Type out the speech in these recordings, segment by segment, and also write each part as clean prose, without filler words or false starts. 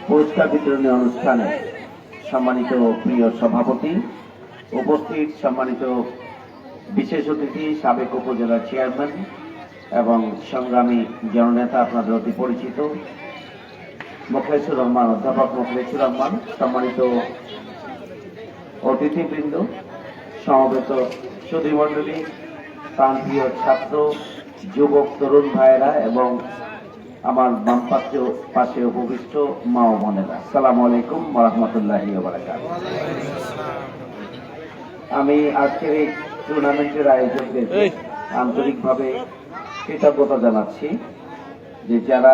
পুরস্কার বিতরণী অনুষ্ঠানে সম্মানিত প্রিয় সভাপতি, উপস্থিত সম্মানিত বিশেষ অতিথি, সাবেক উপজেলার চেয়ারম্যান এবং সংগ্রামী জননেতা, আপনাদের অতি পরিচিত মোখলেছুর রহমান, অধ্যাপক মোখলেছুর রহমান, সম্মানিত অতিথিবৃন্দ, সমবেত সুধীমণ্ডলী, প্রান্তীয় ছাত্র, যুবক, তরুণ ভাইয়েরা এবং আমার বাম পাশে উপবিষ্ট মা ও বোনেরা, আসসালামু আলাইকুম ওয়া রাহমাতুল্লাহি ওয়া বারাকাতুহু। আমি আজকের এই টুর্নামেন্টের আয়োজকদের আন্তরিকভাবে কৃতজ্ঞতা জানাচ্ছি যে যারা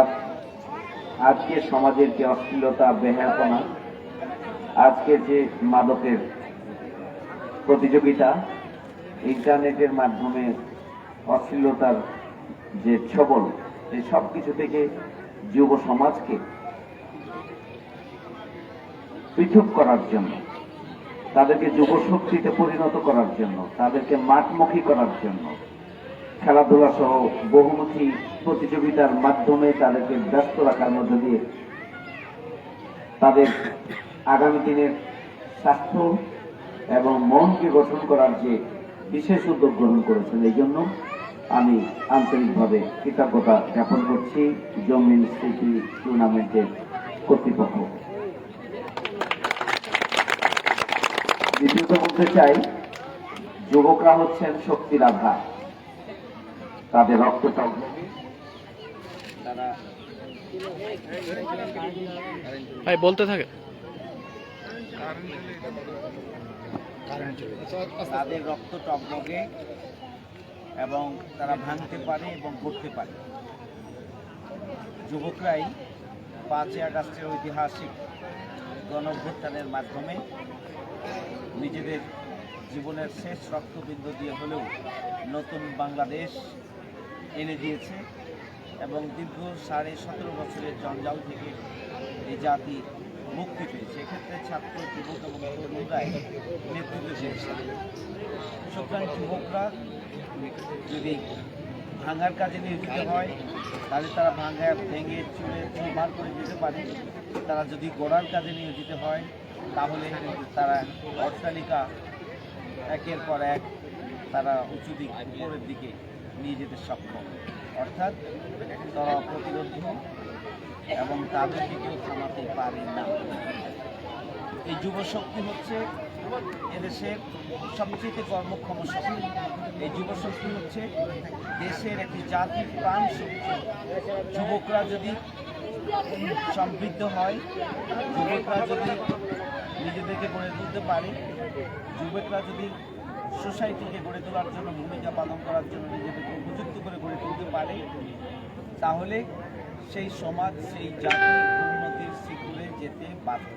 আজকে সমাজের যে অশ্লীলতা, বেহায়াপনা, আজকের যে মাদকের প্রতিযোগিতা, ইন্টারনেটের মাধ্যমে অশ্লীলতার যে ছবল, এই সব কিছু থেকে যুব সমাজকে পৃথক করার জন্য, তাদেরকে যুব শক্তিতে পরিণত করার জন্য, তাদেরকে মাঠমুখী করার জন্য খেলাধুলা সহ বহুমুখী প্রতিযোগিতার মাধ্যমে তাদেরকে ব্যস্ত রাখার মধ্য দিয়ে তাদের আগামী দিনের স্বাস্থ্য এবং মনকে গঠন করার যে বিশেষ উদ্যোগ গ্রহণ করেছেন, এই জন্য আমি আন্তরিকভাবে কৃতজ্ঞতা জ্ঞাপন করছি জমিন স্মৃতি টুর্নামেন্টের কর্তৃপক্ষ। দ্বিতীয়ত বলতে চাই, যুবকরা হচ্ছেন শক্তির আধার, তাদের রক্ত টকবকে, ভাই বলতে থাকে, তাদের রক্ত টকবকে এবং তারা ভাঙতে পারে এবং করতে পারে। যুবকরাই 5ই আগস্টের ঐতিহাসিক গণঅভ্যুত্থানের মাধ্যমে নিজেদের জীবনের শেষ রক্তবিন্দু দিয়ে হলেও নতুন বাংলাদেশ এনে দিয়েছে এবং দীর্ঘ 17.5 বছরের জঞ্জাল থেকে এই জাতি মুক্তি পেয়েছে। এক্ষেত্রে ছাত্র, যুবক এবং তরুণরাই নেতৃত্ব দিয়েছে। সুতরাং যুবকরা যদি ভাঙার কাজে নিয়োজিত হয় তাহলে তারা ভেঙে চুরে চুরমার করে দিতে পারে। তারা যদি গড়ার কাজে নিয়োজিত হয় তাহলে তারা অট্টালিকা একের পর এক তারা উপরের দিকে নিয়ে যেতে সক্ষম। অর্থাৎ তারা প্রতিরোধী এবং তাদেরকে কেউ থামাতে পারে না। এই যুবশক্তি হচ্ছে এদেশের সবচেয়ে কর্মক্ষম শক্তি। এই যুবশক্তি হচ্ছে দেশের একটি জাতির প্রাণ শক্তি। যুবকরা যদি সমৃদ্ধ হয়, যুবকরা যদি নিজেদেরকে গড়ে তুলতে পারে, যুবকরা যদি সোসাইটিকে গড়ে তোলার জন্য, ভূমিকা পালন করার জন্য নিজেদেরকে উপযুক্ত করে গড়ে তুলতে পারে, তাহলে সেই সমাজ, সেই জাতি উন্নতির শিখরে যেতে বাধ্য।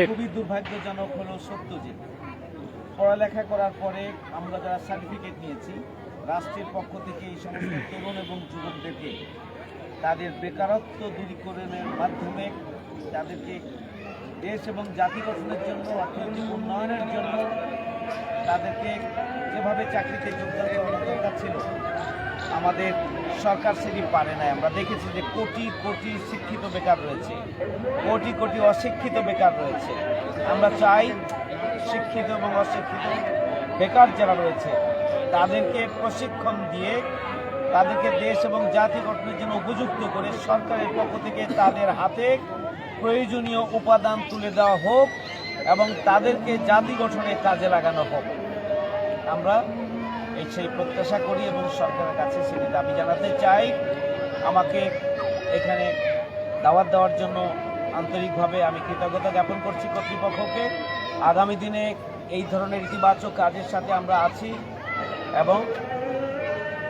খুবই দুর্ভাগ্যজনক হলো সত্য যে পড়ালেখা করার পরে আমরা যারা সার্টিফিকেট নিয়েছি, রাষ্ট্রের পক্ষ থেকে এই সমস্ত তরুণ এবং যুবকদেরকে তাদের বেকারত্ব দূরীকরণের মাধ্যমে তাদেরকে দেশ এবং জাতি গঠনের জন্য, অর্থনৈতিক উন্নয়নের জন্য তাদেরকে যেভাবে চাকরিতে যোগদান করানো দরকার ছিল, আমাদের সরকার সেটি পারে না। আমরা দেখেছি যে কোটি কোটি শিক্ষিত বেকার রয়েছে, কোটি কোটি অশিক্ষিত বেকার রয়েছে। আমরা চাই শিক্ষিত এবং অশিক্ষিত বেকার যারা রয়েছে তাদেরকে প্রশিক্ষণ দিয়ে তাদেরকে দেশ এবং জাতি গঠনের জন্য উপযুক্ত করে সরকারের পক্ষ থেকে তাদের হাতে প্রয়োজনীয় উপাদান তুলে দেওয়া হোক এবং তাদেরকে জাতি গঠনে কাজে লাগানো হোক। আমরা সেই প্রত্যাশা করি এবং সরকারের কাছে সেটি দাবি জানাতে চাই। আমাকে এখানে দাওয়াত দেওয়ার জন্য আন্তরিকভাবে আমি কৃতজ্ঞতা জ্ঞাপন করছি কর্তৃপক্ষকে। আগামী দিনে এই ধরনের ইতিবাচক কাজের সাথে আমরা আছি এবং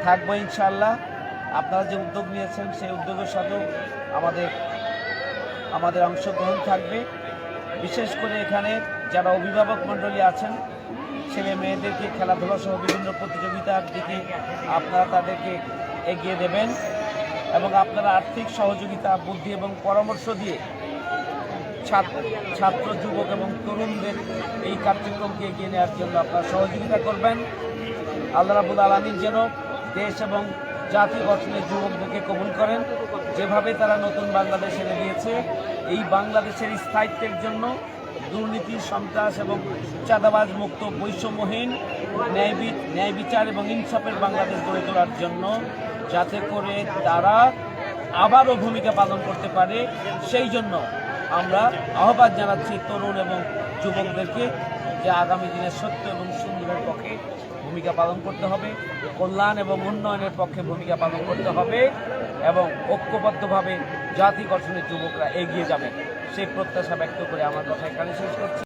থাকবো ইনশাআল্লাহ। আপনারা যে উদ্যোগ নিয়েছেন সেই উদ্যোগের সাথেও আমাদের অংশগ্রহণ থাকবে। বিশেষ করে এখানে যারা অভিভাবক মণ্ডলী আছেন, ছেলে মেয়েদেরকে খেলাধুলা সহ বিভিন্ন প্রতিযোগিতার দিকে আপনারা তাদেরকে এগিয়ে দেবেন এবং আপনারা আর্থিক সহযোগিতা, বুদ্ধি এবং পরামর্শ দিয়ে ছাত্র, যুবক এবং তরুণদের এই কার্যক্রমকে এগিয়ে নেওয়ার জন্য আপনারা সহযোগিতা করবেন। আল্লাহ রাব্বুল আলামিন যেন দেশ এবং জাতি গঠনের যুবকদেরকে কবুল করেন। যেভাবে তারা নতুন বাংলাদেশ এনে দিয়েছে, এই বাংলাদেশের স্থায়িত্বের জন্য দুর্নীতি, সন্ত্রাস এবং চাঁদাবাজ মুক্ত, বৈষম্যহীন, ন্যায় বিচার এবং ইনসাফের বাংলাদেশ গড়ে তোলার জন্য যাতে করে তারা আবারও ভূমিকা পালন করতে পারে, সেই জন্য আমরা আহ্বান জানাচ্ছি তরুণ এবং যুবকদেরকে যে আগামী দিনে সত্য এবং সুন্দরের পক্ষে ভূমিকা পালন করতে হবে, কল্যাণ এবং উন্নয়নের পক্ষে ভূমিকা পালন করতে হবে এবং ঐক্যবদ্ধভাবে জাতি গঠনের যুবকরা এগিয়ে যাবে, সেই প্রত্যাশা ব্যক্ত করে আমার কথা এখানে শেষ করছি।